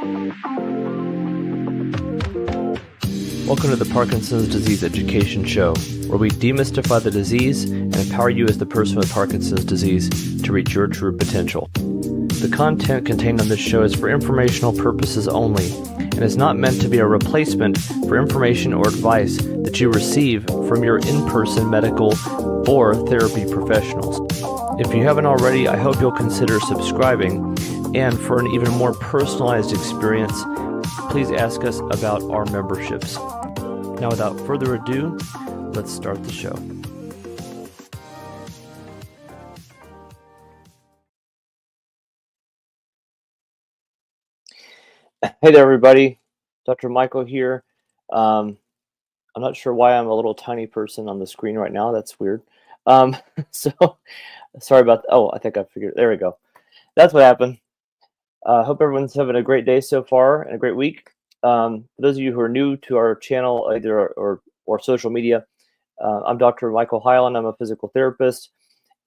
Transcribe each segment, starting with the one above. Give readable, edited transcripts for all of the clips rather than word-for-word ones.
Welcome to the Parkinson's Disease Education Show, where we demystify the disease and empower you as the person with Parkinson's disease to reach your true potential. The content contained on this show is for informational purposes only and is not meant to be a replacement for information or advice that you receive from your in-person medical or therapy professionals. If you haven't already, I hope you'll consider subscribing, and for an even more personalized experience, please ask us about our memberships. Now, without further ado, let's start the show. Hey there, everybody. Dr. Michael here. I'm not sure why I'm a little tiny person on the screen right now. That's weird. So sorry about that. Oh, I think I figured. There we go. That's what happened. Hope everyone's having a great day so far and a great week. For those of you who are new to our channel, either or social media, I'm Dr. Michael Hyland. I'm a physical therapist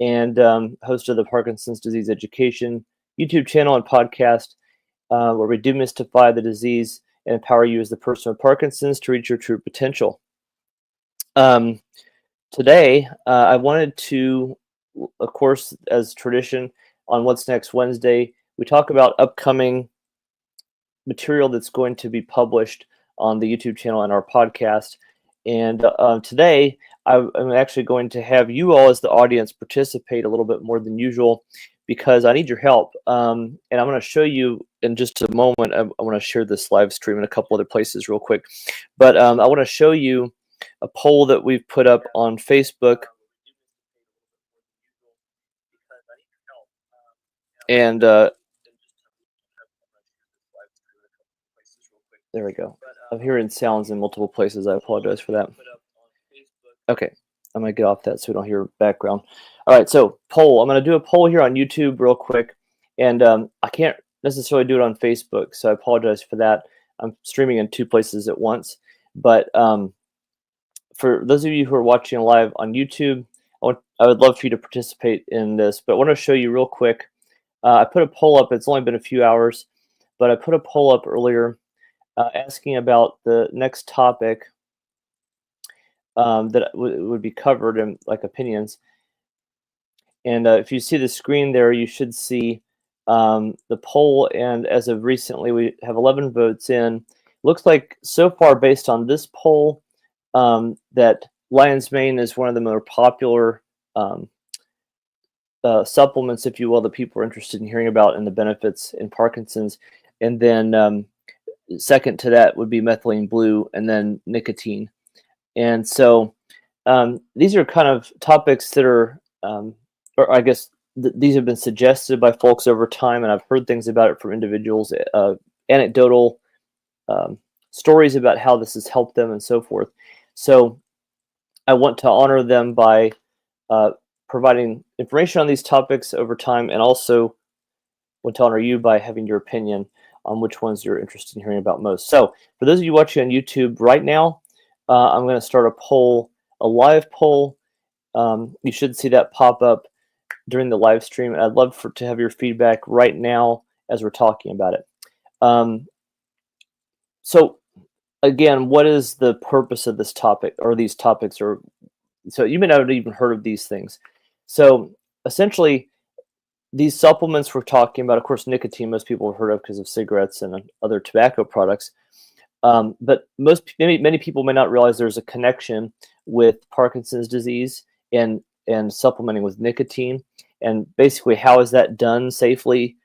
and host of the Parkinson's Disease Education YouTube channel and podcast, where we demystify the disease and empower you as the person with Parkinson's to reach your true potential. Today, I wanted to, of course, as tradition, on What's Next Wednesday, we talk about upcoming material that's going to be published on the YouTube channel and our podcast. And today, I'm actually going to have you all as the audience participate a little bit more than usual because I need your help. And I'm going to show you in just a moment. I want to share this live stream in a couple other places real quick. But I want to show you a poll that we've put up on Facebook. And there we go. I'm hearing sounds in multiple places. I apologize for that. Okay, I'm going to get off that so we don't hear background. All right, so poll. I'm going to do a poll here on YouTube real quick. And I can't necessarily do it on Facebook, so I apologize for that. I'm streaming in two places at once. But for those of you who are watching live on YouTube, I would love for you to participate in this. But I want to show you real quick. I put a poll up. It's only been a few hours, but I put a poll up earlier asking about the next topic that would be covered in like opinions. And if you see the screen there, you should see the poll. And as of recently, we have 11 votes in. Looks like so far, based on this poll, that lion's mane is one of the more popular supplements, if you will, that people are interested in hearing about and the benefits in Parkinson's. And then second to that would be methylene blue, and then nicotine. And so these are kind of topics that are, or I guess these have been suggested by folks over time, and I've heard things about it from individuals, anecdotal stories about how this has helped them and so forth. So I want to honor them by providing information on these topics over time, and also want to honor you by having your opinion on which ones you're interested in hearing about most. So for those of you watching on YouTube right now, I'm going to start a poll, a live poll. You should see that pop up during the live stream. I'd love to have your feedback right now as we're talking about it. So again, what is the purpose of this topic, or these topics? Or so you may not have even heard of these things. So essentially, these supplements we're talking about, of course, nicotine, most people have heard of because of cigarettes and other tobacco products. But many people may not realize there's a connection with Parkinson's disease and supplementing with nicotine, and basically how is that done safely,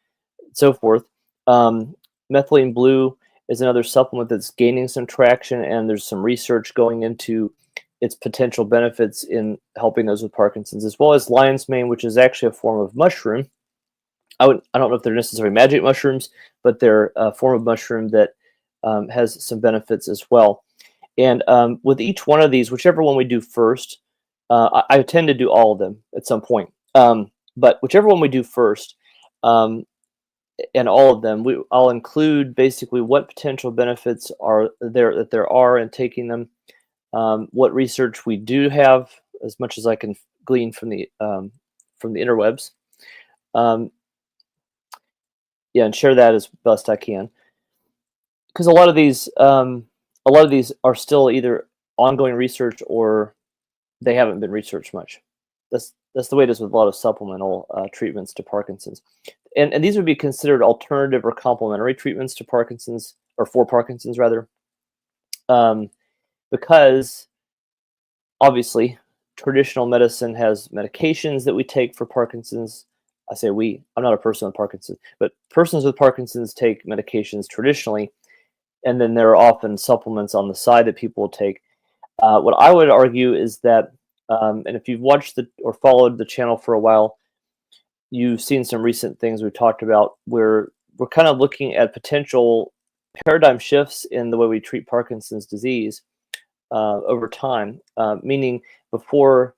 so forth. Methylene blue is another supplement that's gaining some traction, and there's some research going into its potential benefits in helping those with Parkinson's, as well as lion's mane, which is actually a form of mushroom. I don't know if they're necessarily magic mushrooms, but they're a form of mushroom that has some benefits as well. And with each one of these, whichever one we do first, I tend to do all of them at some point. But whichever one we do first, and all of them, I'll include basically what potential benefits are there are in taking them, what research we do have, as much as I can glean from the interwebs. And share that as best I can. because a lot of these are still either ongoing research or they haven't been researched much. That's the way it is with a lot of supplemental treatments to Parkinson's, and these would be considered alternative or complementary treatments to Parkinson's, or for Parkinson's rather, because obviously traditional medicine has medications that we take for Parkinson's. I say we. I'm not a person with Parkinson's, but persons with Parkinson's take medications traditionally, and then there are often supplements on the side that people will take. What I would argue is that, and if you've watched or followed the channel for a while, you've seen some recent things we've talked about where we're kind of looking at potential paradigm shifts in the way we treat Parkinson's disease over time, meaning before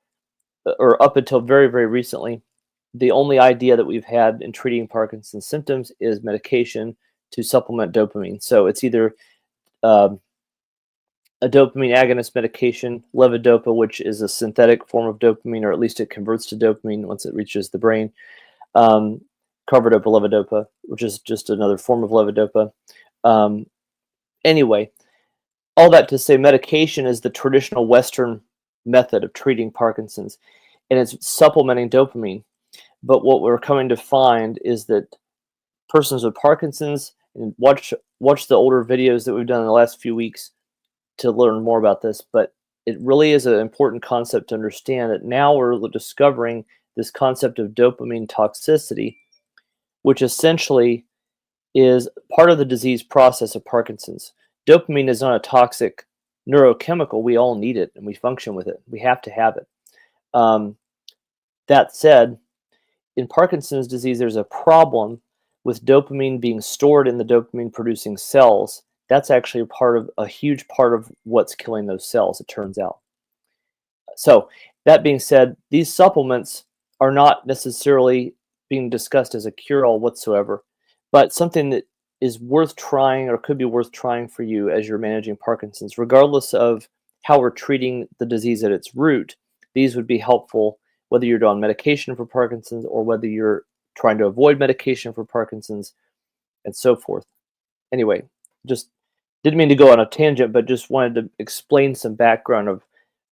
or up until very, very recently, the only idea that we've had in treating Parkinson's symptoms is medication to supplement dopamine. So it's either a dopamine agonist medication, levodopa, which is a synthetic form of dopamine, or at least it converts to dopamine once it reaches the brain. Carbidopa, levodopa, which is just another form of levodopa. Anyway, all that to say, medication is the traditional Western method of treating Parkinson's, and it's supplementing dopamine. But what we're coming to find is that persons with Parkinson's, and watch the older videos that we've done in the last few weeks to learn more about this, but it really is an important concept to understand that now we're discovering this concept of dopamine toxicity, which essentially is part of the disease process of Parkinson's. Dopamine is not a toxic neurochemical. We all need it and we function with it. We have to have it. That said, in Parkinson's disease, there's a problem with dopamine being stored in the dopamine producing cells. That's actually a huge part of what's killing those cells, it turns out. So that being said, these supplements are not necessarily being discussed as a cure-all whatsoever, but something that is worth trying, or could be worth trying for you as you're managing Parkinson's. Regardless of how we're treating the disease at its root, these would be helpful whether you're on medication for Parkinson's or whether you're trying to avoid medication for Parkinson's, and so forth. Anyway, just didn't mean to go on a tangent, but just wanted to explain some background of,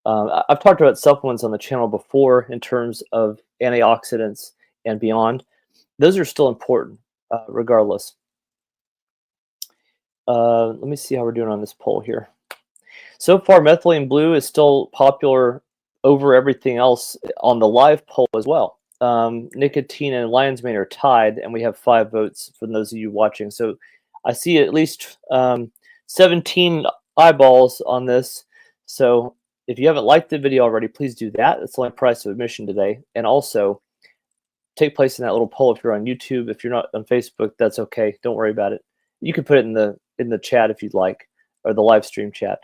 I've talked about supplements on the channel before in terms of antioxidants and beyond. Those are still important regardless. Let me see how we're doing on this poll here. So far, methylene blue is still popular over everything else on the live poll as well. Nicotine and lion's mane are tied, and we have 5 votes for those of you watching. So I see at least 17 eyeballs on this. So if you haven't liked the video already, please do that. It's the only price of admission today. And also take place in that little poll if you're on YouTube. If you're not on Facebook, that's okay. Don't worry about it. You can put it in the chat if you'd like, or the live stream chat.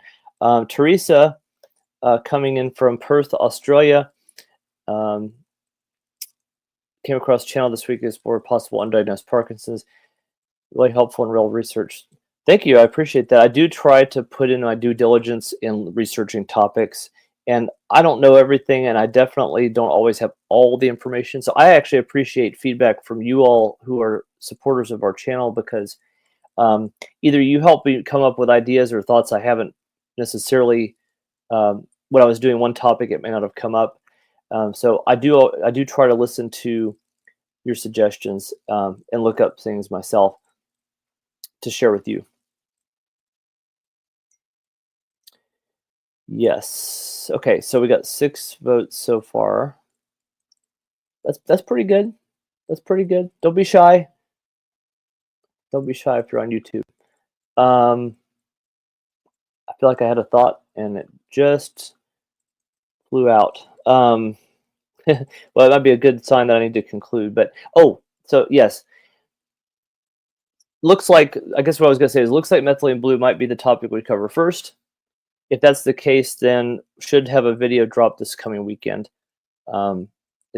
Teresa, coming in from Perth, Australia, came across channel this week is for possible undiagnosed Parkinson's. Really helpful and real research. Thank you. I appreciate that. I do try to put in my due diligence in researching topics, and I don't know everything, and I definitely don't always have all the information. So I actually appreciate feedback from you all who are supporters of our channel, because either you help me come up with ideas or thoughts I haven't necessarily, when I was doing one topic, it may not have come up. So I do try to listen to your suggestions and look up things myself to share with you. Yes. Okay. So we got 6 votes so far. That's pretty good. That's pretty good. Don't be shy. Don't be shy if you're on YouTube. I feel like I had a thought and it just flew out. Well, it might be a good sign that I need to conclude. But so yes. Looks like, I guess what I was going to say is, looks like methylene blue might be the topic we cover first. If that's the case, then should have a video drop this coming weekend. And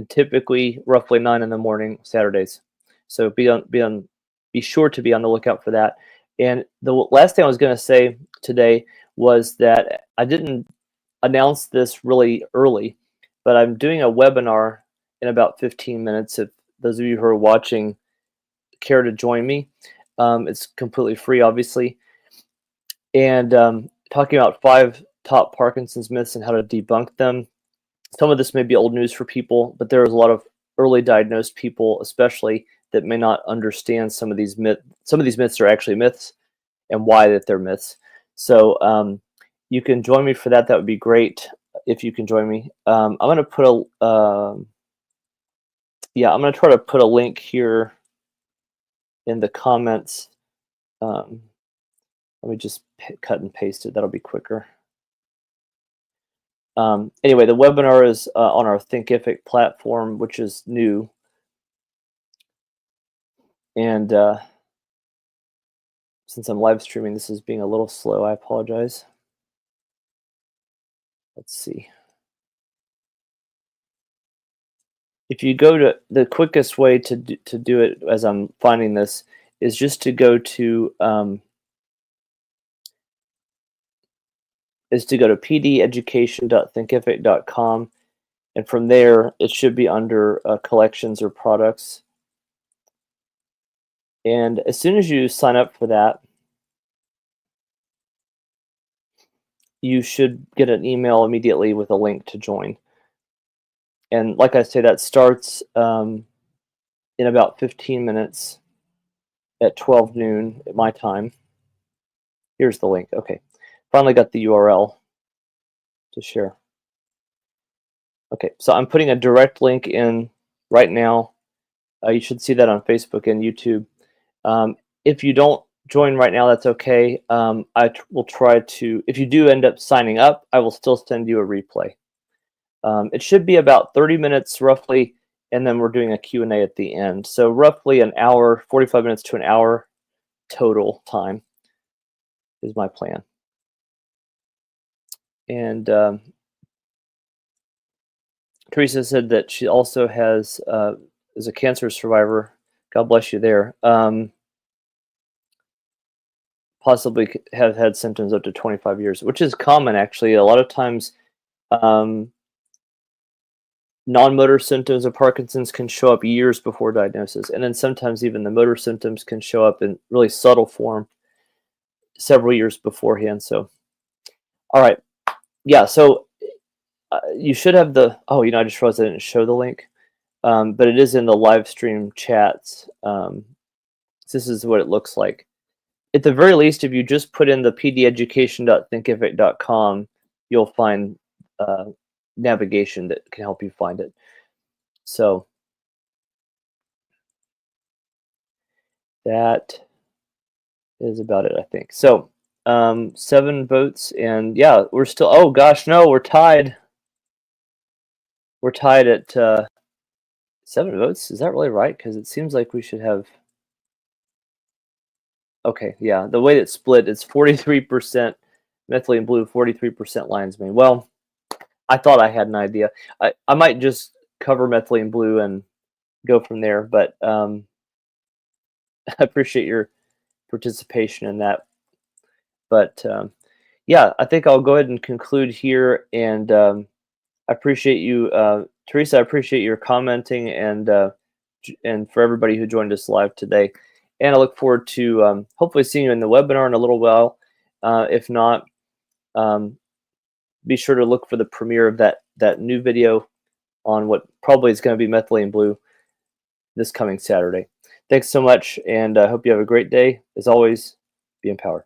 typically roughly 9 in the morning, Saturdays. So be sure to be on the lookout for that. And the last thing I was going to say today was that I didn't announce this really early, but I'm doing a webinar in about 15 minutes. If those of you who are watching care to join me, it's completely free, obviously. and talking about 5 top Parkinson's myths and how to debunk them. Some of this may be old news for people, but there was a lot of early diagnosed people, especially, that may not understand some of these myths. Some of these myths are actually myths, and why that they're myths. So you can join me for that. That would be great if you can join me. I'm going to put a I'm going to try to put a link here in the comments. Let me just cut and paste it. That'll be quicker. Anyway, the webinar is on our Thinkific platform, which is new. And since I'm live streaming, this is being a little slow. I apologize. Let's see. If you go to the quickest way to do it, as I'm finding this, is just to go to pdeducation.thinkific.com, and from there it should be under collections or products. And as soon as you sign up for that, you should get an email immediately with a link to join. And like I say, that starts in about 15 minutes at 12 noon at my time. Here's the link. Okay, finally got the URL to share. Okay, so I'm putting a direct link in right now. You should see that on Facebook and YouTube. If you don't join right now, that's okay. I will try to, if you do end up signing up, I will still send you a replay. It should be about 30 minutes roughly, and then we're doing a Q&A at the end. So roughly an hour, 45 minutes to an hour total time is my plan. And Teresa said that she also has, is a cancer survivor. God bless you there. Possibly have had symptoms up to 25 years, which is common actually. A lot of times non-motor symptoms of Parkinson's can show up years before diagnosis, and then sometimes even the motor symptoms can show up in really subtle form several years beforehand. So, all right, yeah. So you should have the. Oh, I just realized I didn't show the link, but it is in the live stream chats. This is what it looks like. At the very least, if you just put in the pdeducation.thinkific.com, you'll find navigation that can help you find it. So that is about it, I think. So 7 votes, and yeah, we're still, oh gosh, no, we're tied. We're tied at 7 votes. Is that really right? Because it seems like we should have, okay, yeah, the way it's split, it's 43% Methylene Blue, 43% Lion's Mane. Well, I thought I had an idea. I might just cover Methylene Blue and go from there, but I appreciate your participation in that. But yeah, I think I'll go ahead and conclude here, and I appreciate you, Teresa. I appreciate your commenting, and for everybody who joined us live today. And I look forward to hopefully seeing you in the webinar in a little while. If not, be sure to look for the premiere of that new video on what probably is going to be Methylene Blue this coming Saturday. Thanks so much, and I hope you have a great day. As always, be empowered.